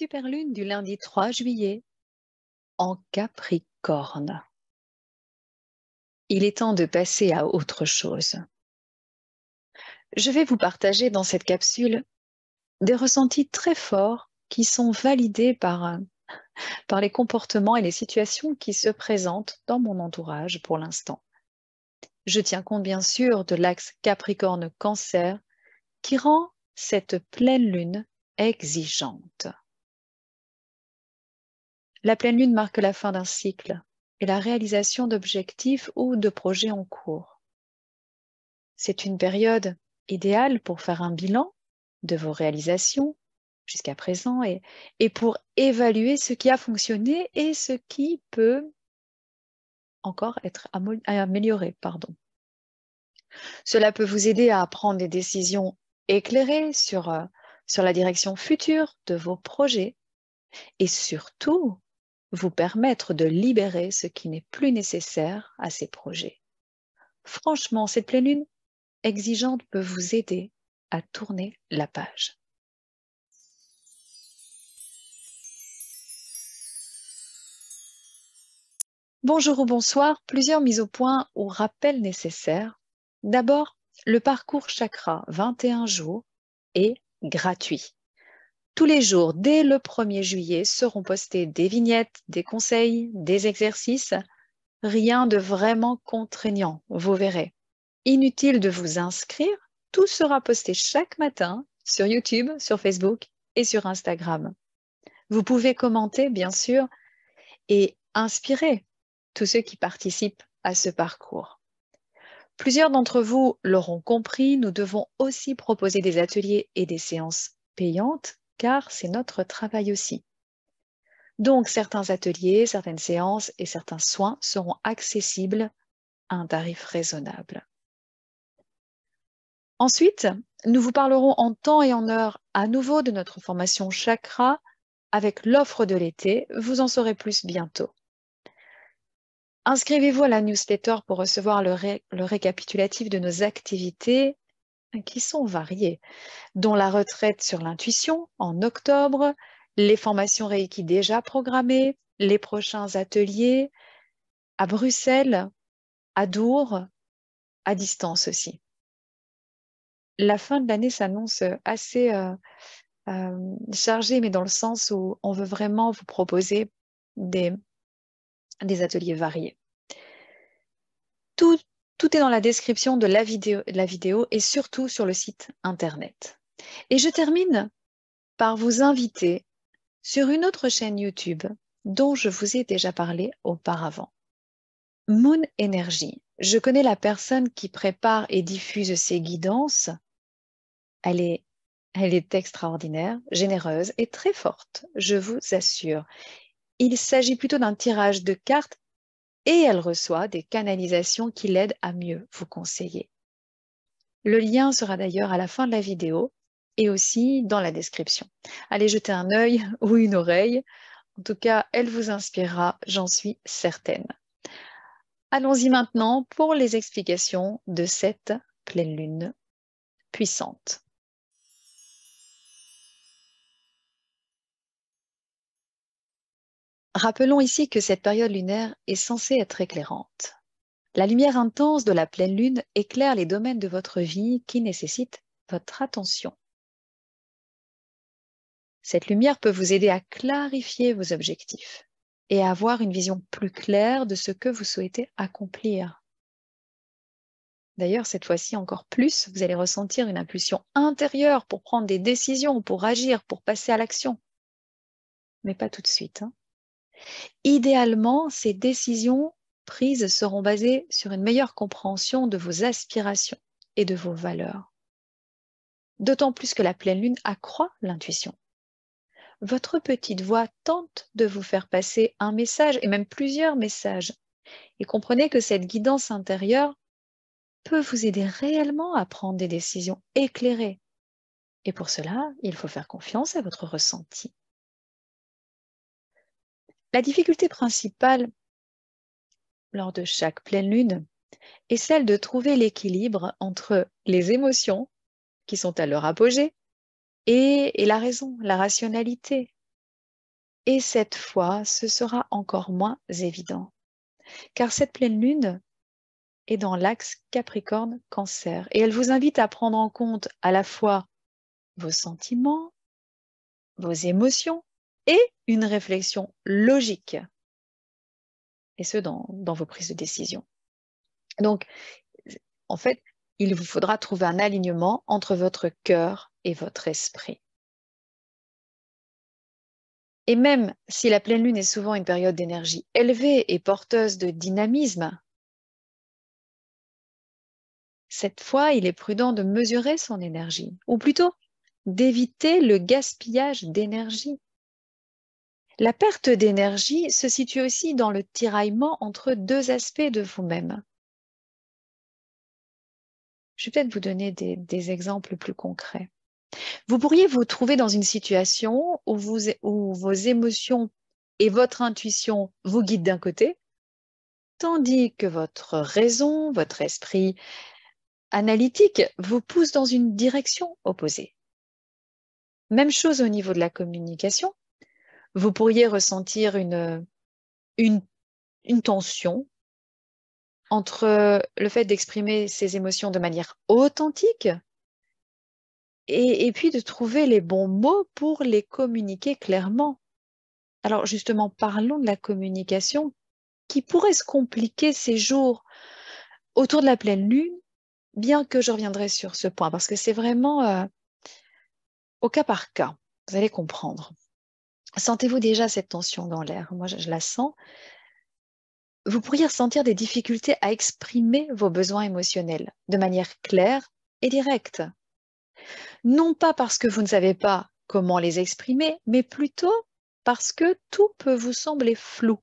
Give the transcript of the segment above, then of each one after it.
superlune du lundi 3 juillet en Capricorne. Il est temps de passer à autre chose. Je vais vous partager dans cette capsule des ressentis très forts qui sont validés par les comportements et les situations qui se présentent dans mon entourage pour l'instant. Je tiens compte bien sûr de l'axe Capricorne-Cancer qui rend cette pleine lune exigeante. La pleine lune marque la fin d'un cycle et la réalisation d'objectifs ou de projets en cours. C'est une période idéale pour faire un bilan de vos réalisations jusqu'à présent et pour évaluer ce qui a fonctionné et ce qui peut encore être amélioré. Cela peut vous aider à prendre des décisions éclairées sur la direction future de vos projets et surtout vous permettre de libérer ce qui n'est plus nécessaire à ces projets. Franchement, cette pleine lune exigeante peut vous aider à tourner la page. Bonjour ou bonsoir, plusieurs mises au point ou rappels nécessaires. D'abord, le parcours chakra 21 jours est gratuit. Tous les jours, dès le 1er juillet, seront postés des vignettes, des conseils, des exercices. Rien de vraiment contraignant, vous verrez. Inutile de vous inscrire, tout sera posté chaque matin sur YouTube, sur Facebook et sur Instagram. Vous pouvez commenter, bien sûr, et inspirer tous ceux qui participent à ce parcours. Plusieurs d'entre vous l'auront compris, nous devons aussi proposer des ateliers et des séances payantes, car c'est notre travail aussi. Donc, certains ateliers, certaines séances et certains soins seront accessibles à un tarif raisonnable. Ensuite, nous vous parlerons en temps et en heure à nouveau de notre formation chakra avec l'offre de l'été. Vous en saurez plus bientôt. Inscrivez-vous à la newsletter pour recevoir le récapitulatif de nos activités qui sont variées, dont la retraite sur l'intuition en octobre, les formations Reiki déjà programmées, les prochains ateliers à Bruxelles, à Dour, à distance aussi. La fin de l'année s'annonce assez chargée, mais dans le sens où on veut vraiment vous proposer des ateliers variés. Tout est dans la description de la vidéo et surtout sur le site internet. Et je termine par vous inviter sur une autre chaîne YouTube dont je vous ai déjà parlé auparavant. Moon Energy. Je connais la personne qui prépare et diffuse ces guidances. Elle est extraordinaire, généreuse et très forte, je vous assure. Il s'agit plutôt d'un tirage de cartes et elle reçoit des canalisations qui l'aident à mieux vous conseiller. Le lien sera d'ailleurs à la fin de la vidéo et aussi dans la description. Allez jeter un œil ou une oreille. En tout cas, elle vous inspirera, j'en suis certaine. Allons-y maintenant pour les explications de cette pleine lune puissante. Rappelons ici que cette période lunaire est censée être éclairante. La lumière intense de la pleine lune éclaire les domaines de votre vie qui nécessitent votre attention. Cette lumière peut vous aider à clarifier vos objectifs et à avoir une vision plus claire de ce que vous souhaitez accomplir. D'ailleurs, cette fois-ci encore plus, vous allez ressentir une impulsion intérieure pour prendre des décisions, pour agir, pour passer à l'action. Mais pas tout de suite. Idéalement, ces décisions prises seront basées sur une meilleure compréhension de vos aspirations et de vos valeurs. D'autant plus que la pleine lune accroît l'intuition. Votre petite voix tente de vous faire passer un message et même plusieurs messages. Et comprenez que cette guidance intérieure peut vous aider réellement à prendre des décisions éclairées. Et pour cela, il faut faire confiance à votre ressenti. La difficulté principale lors de chaque pleine lune est celle de trouver l'équilibre entre les émotions qui sont à leur apogée et la raison, la rationalité. Et cette fois, ce sera encore moins évident, car cette pleine lune est dans l'axe Capricorne-Cancer et elle vous invite à prendre en compte à la fois vos sentiments, vos émotions et une réflexion logique, et ce, dans vos prises de décision. Donc, en fait, il vous faudra trouver un alignement entre votre cœur et votre esprit. Et même si la pleine lune est souvent une période d'énergie élevée et porteuse de dynamisme, cette fois, il est prudent de mesurer son énergie, ou plutôt d'éviter le gaspillage d'énergie. La perte d'énergie se situe aussi dans le tiraillement entre deux aspects de vous-même. Je vais peut-être vous donner des exemples plus concrets. Vous pourriez vous trouver dans une situation où vos émotions et votre intuition vous guident d'un côté, tandis que votre raison, votre esprit analytique vous pousse dans une direction opposée. Même chose au niveau de la communication. Vous pourriez ressentir une tension entre le fait d'exprimer ses émotions de manière authentique et puis de trouver les bons mots pour les communiquer clairement. Alors justement, parlons de la communication qui pourrait se compliquer ces jours autour de la pleine lune, bien que je reviendrai sur ce point, parce que c'est vraiment au cas par cas. Vous allez comprendre. Sentez-vous déjà cette tension dans l'air? Moi, je la sens. Vous pourriez ressentir des difficultés à exprimer vos besoins émotionnels de manière claire et directe. Non pas parce que vous ne savez pas comment les exprimer, mais plutôt parce que tout peut vous sembler flou.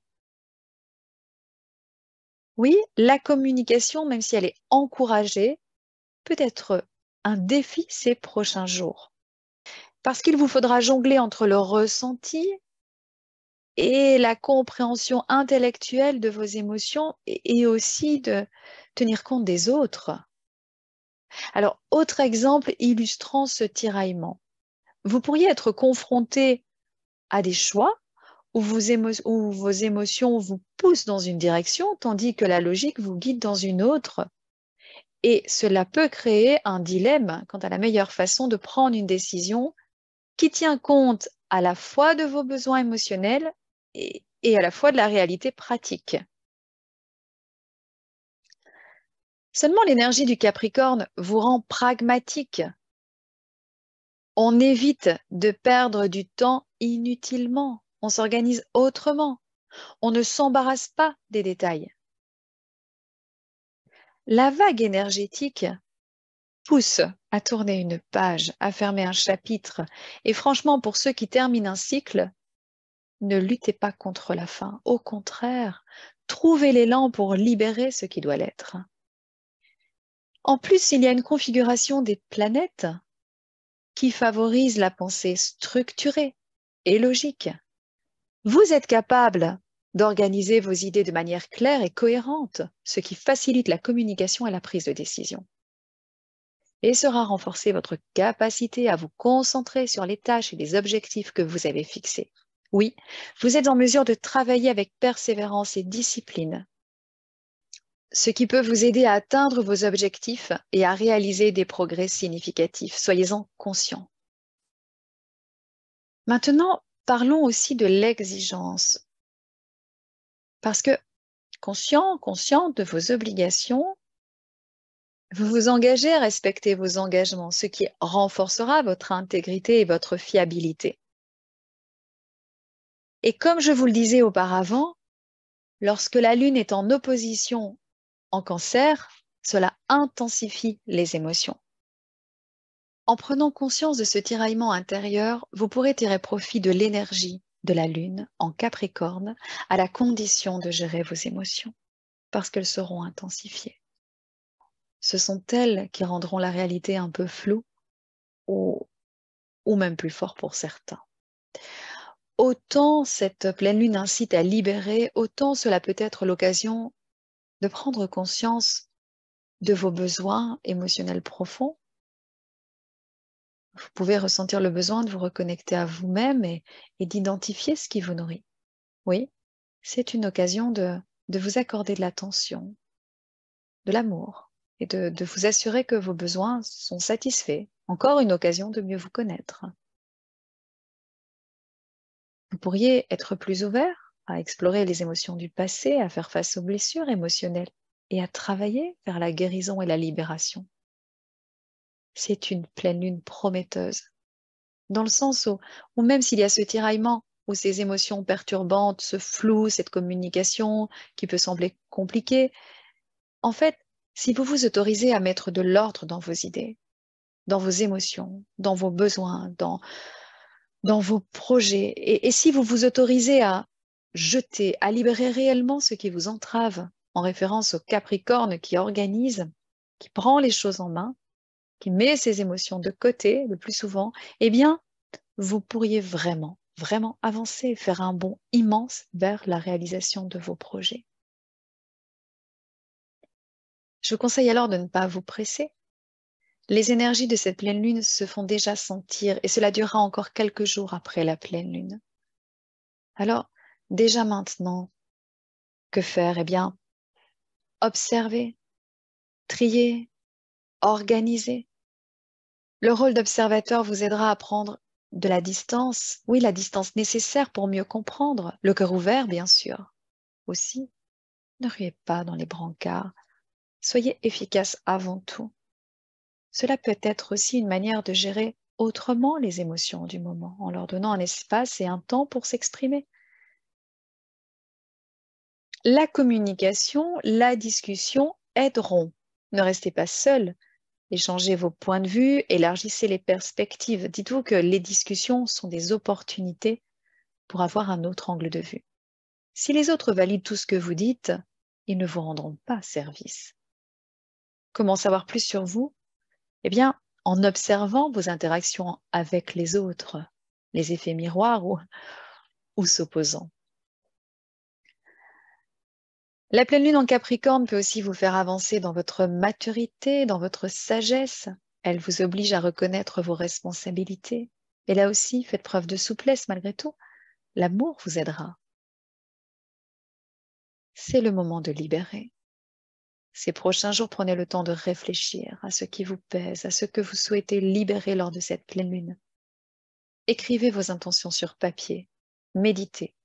Oui, la communication, même si elle est encouragée, peut être un défi ces prochains jours. Parce qu'il vous faudra jongler entre le ressenti et la compréhension intellectuelle de vos émotions et aussi de tenir compte des autres. Alors, autre exemple illustrant ce tiraillement. Vous pourriez être confronté à des choix où vos émotions vous poussent dans une direction, tandis que la logique vous guide dans une autre. Et cela peut créer un dilemme quant à la meilleure façon de prendre une décision qui tient compte à la fois de vos besoins émotionnels et à la fois de la réalité pratique. Seulement l'énergie du Capricorne vous rend pragmatique. On évite de perdre du temps inutilement. On s'organise autrement. On ne s'embarrasse pas des détails. La vague énergétique pousse à tourner une page, à fermer un chapitre. Et franchement, pour ceux qui terminent un cycle, ne luttez pas contre la fin. Au contraire, trouvez l'élan pour libérer ce qui doit l'être. En plus, il y a une configuration des planètes qui favorise la pensée structurée et logique. Vous êtes capable d'organiser vos idées de manière claire et cohérente, ce qui facilite la communication et la prise de décision. Et sera renforcée votre capacité à vous concentrer sur les tâches et les objectifs que vous avez fixés. Oui, vous êtes en mesure de travailler avec persévérance et discipline, ce qui peut vous aider à atteindre vos objectifs et à réaliser des progrès significatifs. Soyez-en conscients. Maintenant, parlons aussi de l'exigence. Parce que consciente de vos obligations, vous vous engagez à respecter vos engagements, ce qui renforcera votre intégrité et votre fiabilité. Et comme je vous le disais auparavant, lorsque la Lune est en opposition en Cancer, cela intensifie les émotions. En prenant conscience de ce tiraillement intérieur, vous pourrez tirer profit de l'énergie de la Lune en Capricorne à la condition de gérer vos émotions, parce qu'elles seront intensifiées. Ce sont elles qui rendront la réalité un peu floue ou même plus fort pour certains. Autant cette pleine lune incite à libérer, autant cela peut être l'occasion de prendre conscience de vos besoins émotionnels profonds Vous pouvez ressentir le besoin de vous reconnecter à vous-même et d'identifier ce qui vous nourrit. Oui, c'est une occasion de vous accorder de l'attention, de l'amour et de vous assurer que vos besoins sont satisfaits. Encore une occasion de mieux vous connaître. Vous pourriez être plus ouvert à explorer les émotions du passé, à faire face aux blessures émotionnelles et à travailler vers la guérison et la libération. C'est une pleine lune prometteuse, dans le sens où même s'il y a ce tiraillement, où ces émotions perturbantes, ce flou, cette communication qui peut sembler compliquée, en fait, si vous vous autorisez à mettre de l'ordre dans vos idées, dans vos émotions, dans vos besoins, dans vos projets, et si vous vous autorisez à jeter, à libérer réellement ce qui vous entrave, en référence au Capricorne qui organise, qui prend les choses en main, qui met ses émotions de côté le plus souvent, eh bien, vous pourriez vraiment, vraiment avancer et faire un bond immense vers la réalisation de vos projets. Je vous conseille alors de ne pas vous presser. Les énergies de cette pleine lune se font déjà sentir et cela durera encore quelques jours après la pleine lune. Alors, déjà maintenant, que faire? Eh bien, observer, trier, organiser. Le rôle d'observateur vous aidera à prendre de la distance, oui, la distance nécessaire pour mieux comprendre, le cœur ouvert, bien sûr. Aussi, ne ruez pas dans les brancards, soyez efficace avant tout. Cela peut être aussi une manière de gérer autrement les émotions du moment, en leur donnant un espace et un temps pour s'exprimer. La communication, la discussion aideront. Ne restez pas seul. Échangez vos points de vue, élargissez les perspectives. Dites-vous que les discussions sont des opportunités pour avoir un autre angle de vue. Si les autres valident tout ce que vous dites, ils ne vous rendront pas service. Comment savoir plus sur vous? Eh bien, en observant vos interactions avec les autres, les effets miroirs ou s'opposant. La pleine lune en Capricorne peut aussi vous faire avancer dans votre maturité, dans votre sagesse. Elle vous oblige à reconnaître vos responsabilités. Et là aussi, faites preuve de souplesse malgré tout. L'amour vous aidera. C'est le moment de libérer. Ces prochains jours, prenez le temps de réfléchir à ce qui vous pèse, à ce que vous souhaitez libérer lors de cette pleine lune. Écrivez vos intentions sur papier. Méditez.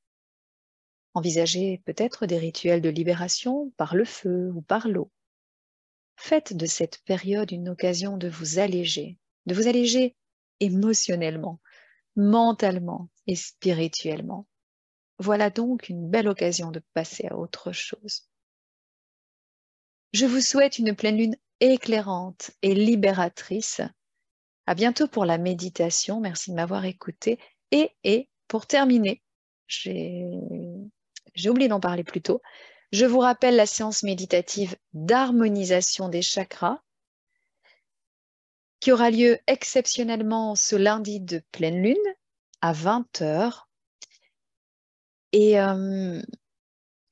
Envisagez peut-être des rituels de libération par le feu ou par l'eau. Faites de cette période une occasion de vous alléger émotionnellement, mentalement et spirituellement. Voilà donc une belle occasion de passer à autre chose. Je vous souhaite une pleine lune éclairante et libératrice. À bientôt pour la méditation. Merci de m'avoir écouté. Et pour terminer, j'ai oublié d'en parler plus tôt. Je vous rappelle la séance méditative d'harmonisation des chakras qui aura lieu exceptionnellement ce lundi de pleine lune à 20h. Et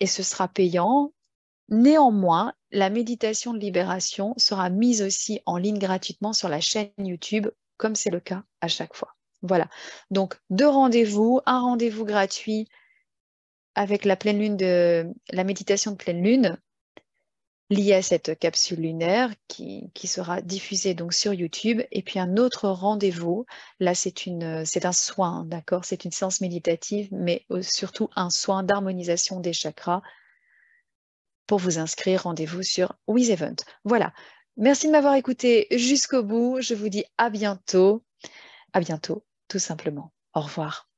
ce sera payant. Néanmoins, la méditation de libération sera mise aussi en ligne gratuitement sur la chaîne YouTube, comme c'est le cas à chaque fois. Voilà. Donc, 2 rendez-vous, un rendez-vous gratuit avec la pleine lune la méditation de pleine lune liée à cette capsule lunaire qui sera diffusée donc sur YouTube. Et puis un autre rendez-vous, là c'est un soin, d'accord? C'est une séance méditative, mais surtout un soin d'harmonisation des chakras. Pour vous inscrire, rendez-vous sur WizEvent. Voilà. Merci de m'avoir écouté jusqu'au bout. Je vous dis à bientôt. À bientôt, tout simplement. Au revoir.